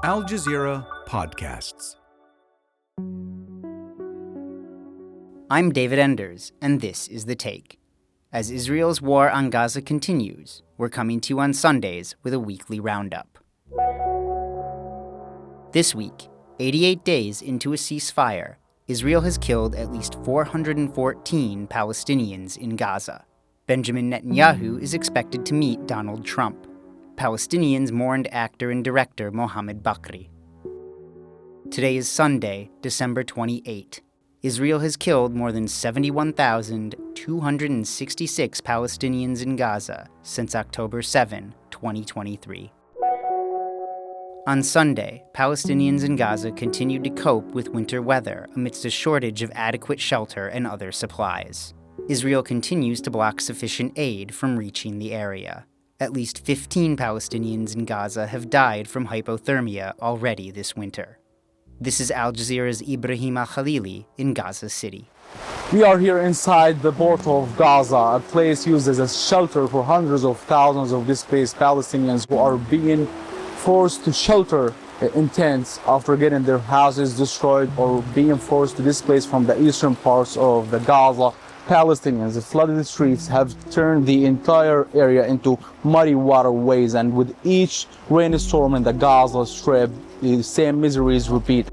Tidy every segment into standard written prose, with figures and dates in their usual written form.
Al Jazeera Podcasts. I'm David Enders, and this is The Take. As Israel's war on Gaza continues, we're coming to you on Sundays with a weekly roundup. This week, 88 days into a ceasefire, Israel has killed at least 414 Palestinians in Gaza. Benjamin Netanyahu is expected to meet Donald Trump. Palestinians mourned actor and director Mohammad Bakri. Today is Sunday, December 28. Israel has killed more than 71,266 Palestinians in Gaza since October 7, 2023. On Sunday, Palestinians in Gaza continued to cope with winter weather amidst a shortage of adequate shelter and other supplies. Israel continues to block sufficient aid from reaching the area. At least 15 Palestinians in Gaza have died from hypothermia already this winter. This is Al Jazeera's Ibrahim Khalili in Gaza City. We are here inside the port of Gaza, a place used as a shelter for hundreds of thousands of displaced Palestinians who are being forced to shelter in tents after getting their houses destroyed or being forced to displace from the eastern parts of the Gaza. Palestinians, the flooded streets have turned the entire area into muddy waterways, and with each rainstorm in the Gaza Strip, the same miseries repeat.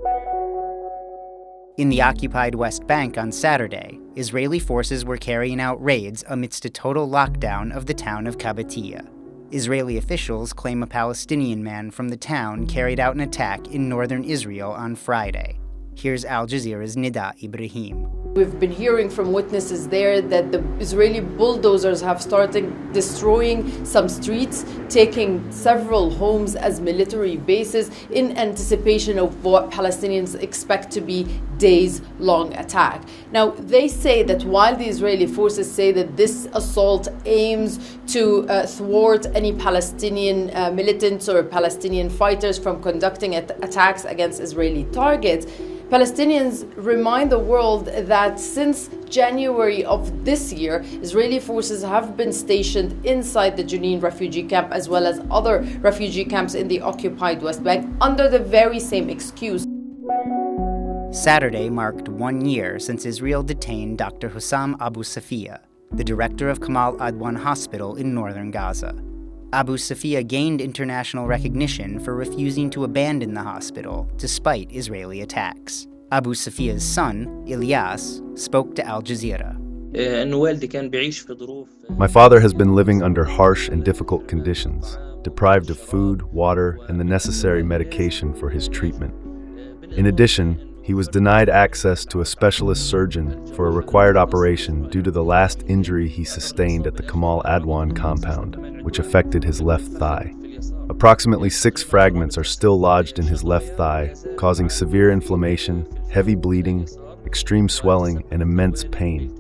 In the occupied West Bank on Saturday, Israeli forces were carrying out raids amidst a total lockdown of the town of Kabatia. Israeli officials claim a Palestinian man from the town carried out an attack in northern Israel on Friday. Here's Al Jazeera's Nida Ibrahim. We've been hearing from witnesses there that the Israeli bulldozers have started destroying some streets, taking several homes as military bases in anticipation of what Palestinians expect to be days-long attack. Now, they say that while the Israeli forces say that this assault aims to thwart any Palestinian militants or Palestinian fighters from conducting attacks against Israeli targets, Palestinians remind the world that since January of this year, Israeli forces have been stationed inside the Jenin refugee camp as well as other refugee camps in the occupied West Bank under the very same excuse. Saturday marked 1 year since Israel detained Dr. Hussam Abu Safia, the director of Kamal Adwan Hospital in northern Gaza. Abu Safia gained international recognition for refusing to abandon the hospital despite Israeli attacks. Abu Safia's son, Ilyas, spoke to Al Jazeera. My father has been living under harsh and difficult conditions, deprived of food, water, and the necessary medication for his treatment. In addition, he was denied access to a specialist surgeon for a required operation due to the last injury he sustained at the Kamal Adwan compound, which affected his left thigh. Approximately 6 fragments are still lodged in his left thigh, causing severe inflammation, heavy bleeding, extreme swelling, and immense pain.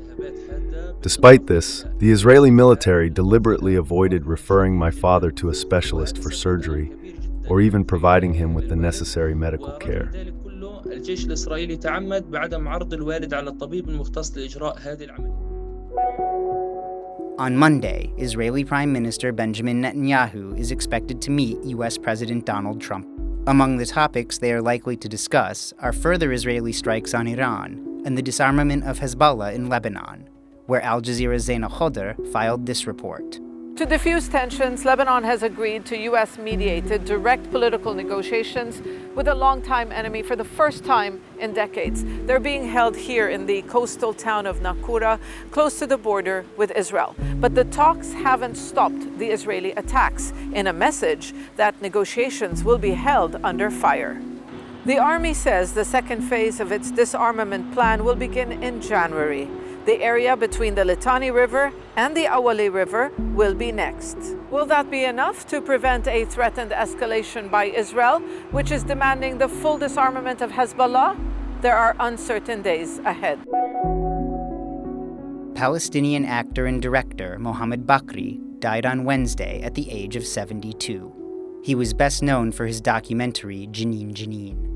Despite this, the Israeli military deliberately avoided referring my father to a specialist for surgery, or even providing him with the necessary medical care. الجيش الإسرائيلي تعمد بعدم عرض الوالد على الطبيب المختص لإجراء هذه العملية. On Monday, Israeli Prime Minister Benjamin Netanyahu is expected to meet U.S. President Donald Trump. Among the topics they are likely to discuss are further Israeli strikes on Iran and the disarmament of Hezbollah in Lebanon, where Al Jazeera's Zeina Khodr filed this report. To diffuse tensions, Lebanon has agreed to U.S.-mediated direct political negotiations with a longtime enemy for the first time in decades. They're being held here in the coastal town of Nakura, close to the border with Israel. But the talks haven't stopped the Israeli attacks, in a message that negotiations will be held under fire. The army says the second phase of its disarmament plan will begin in January. The area between the Litani River and the Awali River will be next. Will that be enough to prevent a threatened escalation by Israel, which is demanding the full disarmament of Hezbollah? There are uncertain days ahead. Palestinian actor and director Mohammad Bakri died on Wednesday at the age of 72. He was best known for his documentary Jenin Jenin.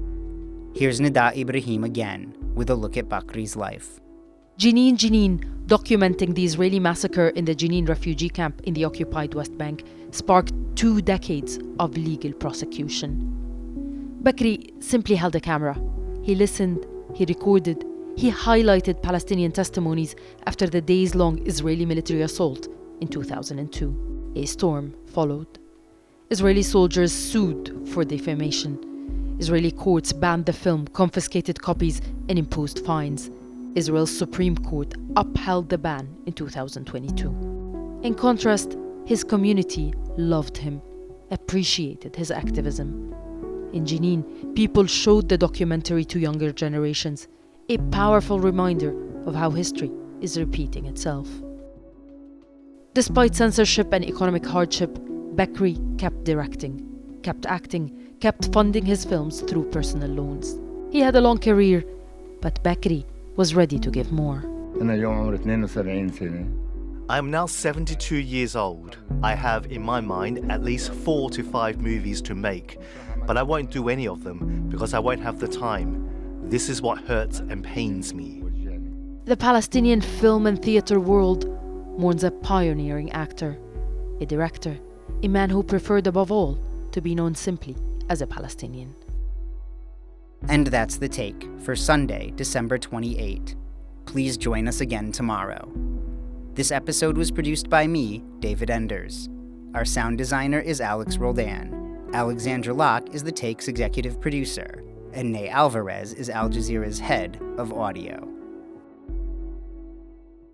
Here's Nida Ibrahim again with a look at Bakri's life. Jenin Jenin, documenting the Israeli massacre in the Jenin refugee camp in the occupied West Bank, sparked 2 decades of legal prosecution. Bakri simply held a camera. He listened, he recorded, he highlighted Palestinian testimonies after the days-long Israeli military assault in 2002. A storm followed. Israeli soldiers sued for defamation. Israeli courts banned the film, confiscated copies, and imposed fines. Israel's Supreme Court upheld the ban in 2022. In contrast, his community loved him, appreciated his activism. In Jenin, people showed the documentary to younger generations, a powerful reminder of how history is repeating itself. Despite censorship and economic hardship, Bakri kept directing, kept acting, kept funding his films through personal loans. He had a long career, but Bakri was ready to give more. I am now 72 years old. I have in my mind at least 4 to 5 movies to make, but I won't do any of them because I won't have the time. This is what hurts and pains me. The Palestinian film and theatre world mourns a pioneering actor, a director, a man who preferred above all to be known simply as a Palestinian. And that's The Take for Sunday, December 28. Please join us again tomorrow. This episode was produced by me, David Enders. Our sound designer is Alex Roldan. Alexandra Locke is The Take's executive producer, and Ney Alvarez is Al Jazeera's head of audio.